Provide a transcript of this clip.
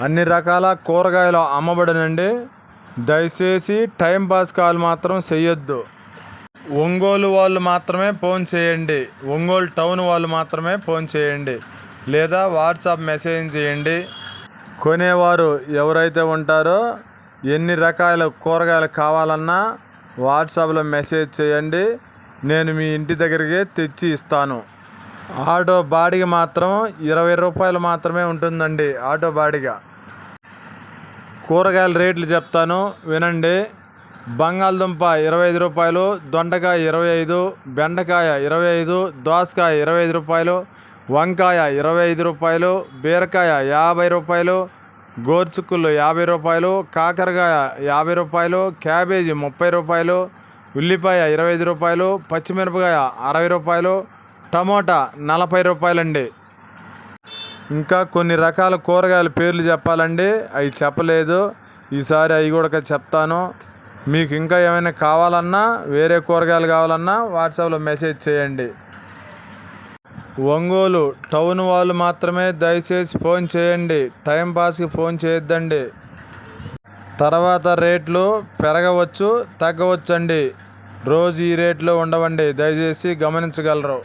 అన్ని రకాల కూరగాయలు అమ్మబడునండి. దయచేసి టైంపాస్ కాల్ మాత్రం చెయ్యొద్దు. ఒంగోలు వాళ్ళు మాత్రమే ఫోన్ చేయండి. ఒంగోలు టౌన్ వాళ్ళు మాత్రమే ఫోన్ చేయండి, లేదా వాట్సాప్ మెసేజ్ చేయండి. కొనేవారు ఎవరైతే ఉంటారో ఎన్ని రకాల కూరగాయలు కావాలన్నా వాట్సాప్లో మెసేజ్ చేయండి, నేను మీ ఇంటి దగ్గరికి తెచ్చి ఇస్తాను. ఆటో బాడిగ మాత్రం 20 రూపాయలు మాత్రమే ఉంటుందండి. ఆటో బాడిగ. కూరగాయల రేట్లు చెప్తాను వినండి. బంగాళదుంప 25 రూపాయలు, దొండకాయ 25, బెండకాయ 25, దోసకాయ 25 రూపాయలు, వంకాయ 25 రూపాయలు, బీరకాయ 50 రూపాయలు, గోర్చుక్కులు 50 రూపాయలు, కాకరకాయ 50 రూపాయలు, క్యాబేజీ 30 రూపాయలు, ఉల్లిపాయ 25 రూపాయలు, పచ్చిమిరపకాయ 60 రూపాయలు, టమోటా 40 రూపాయలండి. ఇంకా కొన్ని రకాల కూరగాయల పేర్లు చెప్పాలండి, అవి చెప్పలేదు. ఈసారి అవి కూడా చెప్తాను. మీకు ఇంకా ఏమైనా కావాలన్నా, వేరే కూరగాయలు కావాలన్నా వాట్సాప్లో మెసేజ్ చేయండి. ఒంగోలు టౌన్ వాళ్ళు మాత్రమే దయచేసి ఫోన్ చేయండి, టైంపాస్కి ఫోన్ చేయొద్దండి. తర్వాత రేట్లు పెరగవచ్చు, తగ్గవచ్చండి. రోజు ఈ రేట్లో ఉండవండి, దయచేసి గమనించగలరు.